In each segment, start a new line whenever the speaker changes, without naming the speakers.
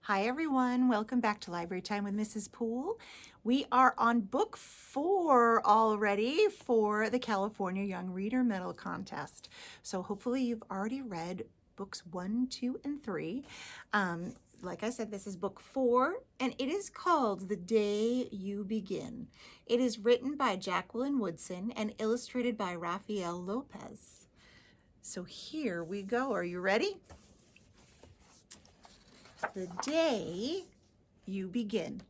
Hi everyone, welcome back to Library Time with Mrs. Poole. We are on book 4 already for the California Young Reader Medal Contest. So hopefully you've already read books 1, 2, and 3. Like I said, this is book 4 and it is called The Day You Begin. It is written by Jacqueline Woodson and illustrated by Rafael López. So here we go. Are you ready? The day you begin.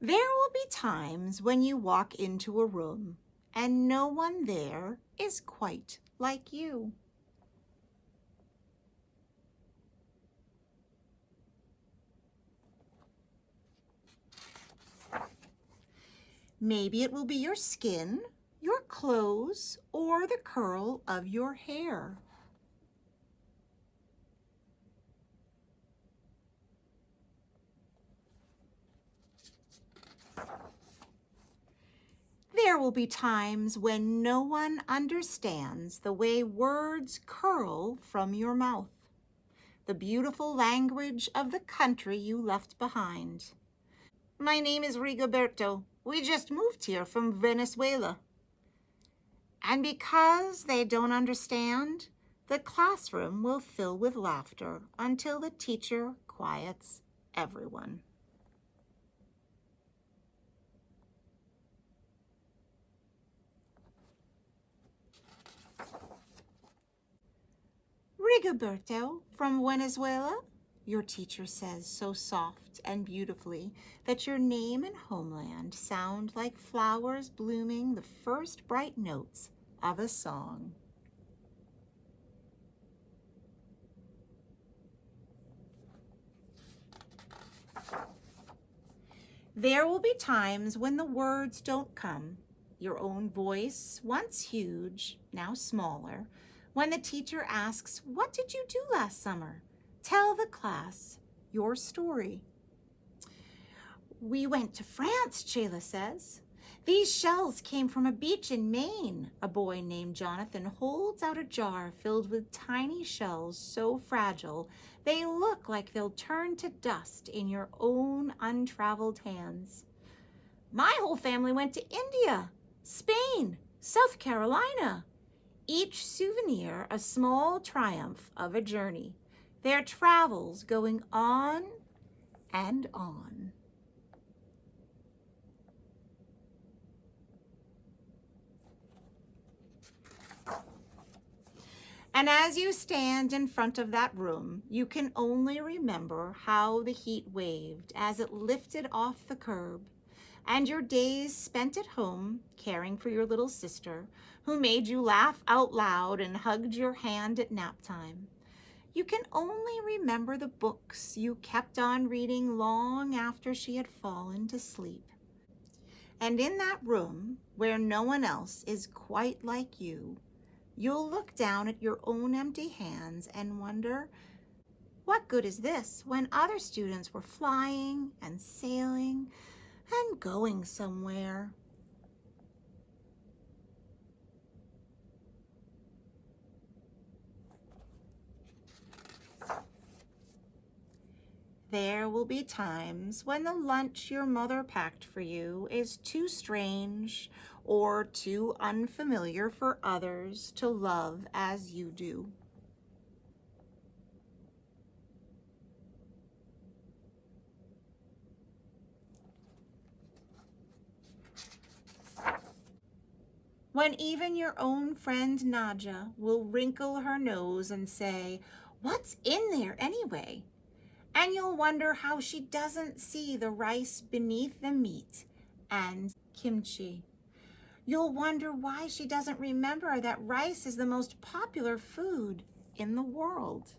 There will be times when you walk into a room and no one there is quite like you. Maybe it will be your skin, your clothes, or the curl of your hair. There will be times when no one understands the way words curl from your mouth, the beautiful language of the country you left behind. My name is Rigoberto. We just moved here from Venezuela. And because they don't understand, the classroom will fill with laughter until the teacher quiets everyone. Rigoberto from Venezuela, your teacher says so soft and beautifully that your name and homeland sound like flowers blooming the first bright notes of a song. There will be times when the words don't come. Your own voice, once huge, now smaller, when the teacher asks, "What did you do last summer?" Tell the class your story. We went to France, Chayla says. These shells came from a beach in Maine. A boy named Jonathan holds out a jar filled with tiny shells so fragile they look like they'll turn to dust in your own untraveled hands. My whole family went to India, Spain, South Carolina. Each souvenir a small triumph of a journey. Their travels going on and on. And as you stand in front of that room, you can only remember how the heat waved as it lifted off the curb, and your days spent at home caring for your little sister, who made you laugh out loud and hugged your hand at nap time. You can only remember the books you kept on reading long after she had fallen to sleep. And in that room, where no one else is quite like you, you'll look down at your own empty hands and wonder, what good is this when other students were flying and sailing and going somewhere? There will be times when the lunch your mother packed for you is too strange or too unfamiliar for others to love as you do. When even your own friend Nadja will wrinkle her nose and say, "What's in there anyway?" And you'll wonder how she doesn't see the rice beneath the meat and kimchi. You'll wonder why she doesn't remember that rice is the most popular food in the world.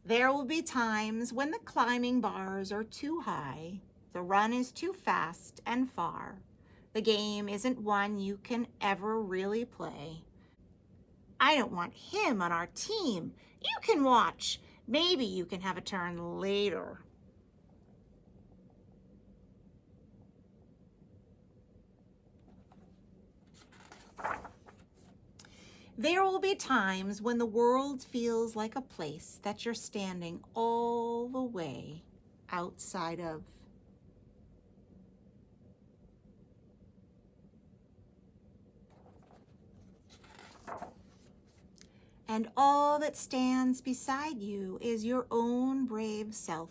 There will be times when the climbing bars are too high, the run is too fast and far. The game isn't one you can ever really play. I I don't want him on our team. You can watch. Maybe you can have a turn later. There will be times when the world feels like a place that you're standing all the way outside of. And all that stands beside you is your own brave self,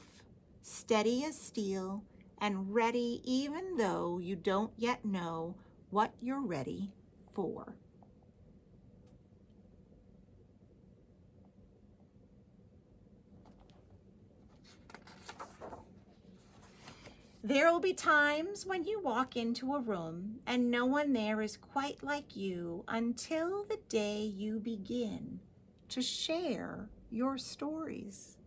steady as steel and ready even though you don't yet know what you're ready for. There will be times when you walk into a room and no one there is quite like you until the day you begin to share your stories.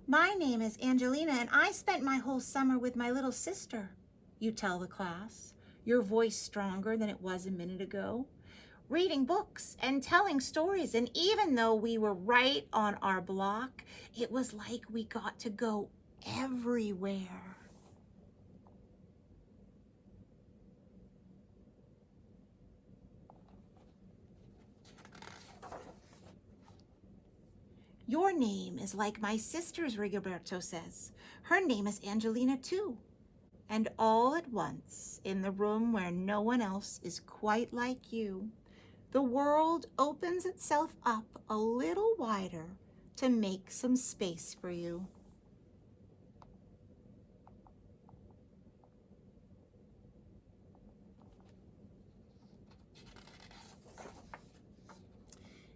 My name is Angelina and I spent my whole summer with my little sister, you tell the class, your voice stronger than it was a minute ago, reading books and telling stories. And even though we were right on our block, it was like we got to go everywhere. Your name is like my sister's, Rigoberto says. Her name is Angelina too. And all at once, in the room where no one else is quite like you, the world opens itself up a little wider to make some space for you.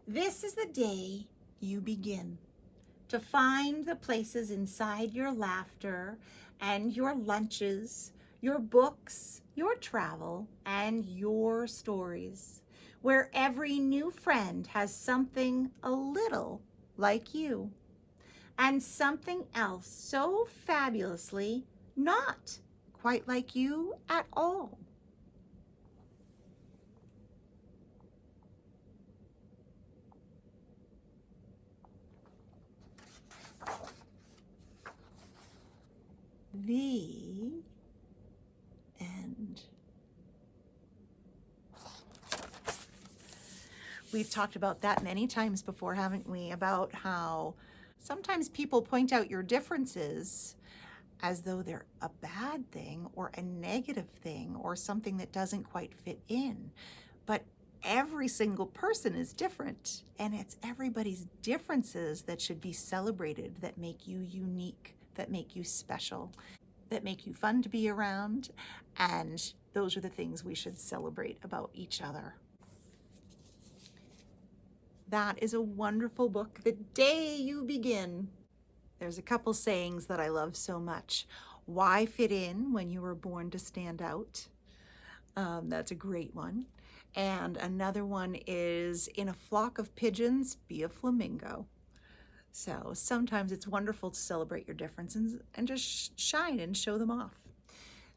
This is the day you begin to find the places inside your laughter and your lunches, your books, your travel, and your stories, where every new friend has something a little like you, and something else so fabulously not quite like you at all. The end. We've talked about that many times before, haven't we? About how sometimes people point out your differences as though they're a bad thing or a negative thing or something that doesn't quite fit in. But every single person is different, and it's everybody's differences that should be celebrated, that make you unique, that make you special, that make you fun to be around. And those are the things we should celebrate about each other. That is a wonderful book, The Day You Begin. There's a couple sayings that I love so much. Why fit in when you were born to stand out? That's a great one. And another one is, in a flock of pigeons, be a flamingo. So sometimes it's wonderful to celebrate your differences and just shine and show them off.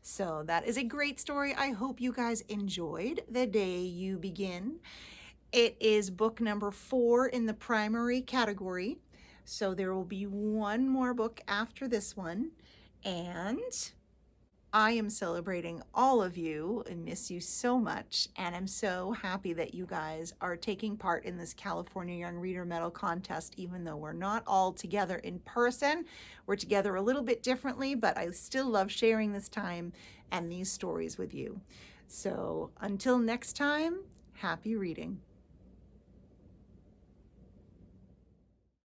So that is a great story. I hope you guys enjoyed The Day You Begin. It is book number 4 in the primary category. So there will be one more book after this one. And I am celebrating all of you and miss you so much. And I'm so happy that you guys are taking part in this California Young Reader Medal contest, even though we're not all together in person. We're together a little bit differently, but I still love sharing this time and these stories with you. So until next time, happy reading.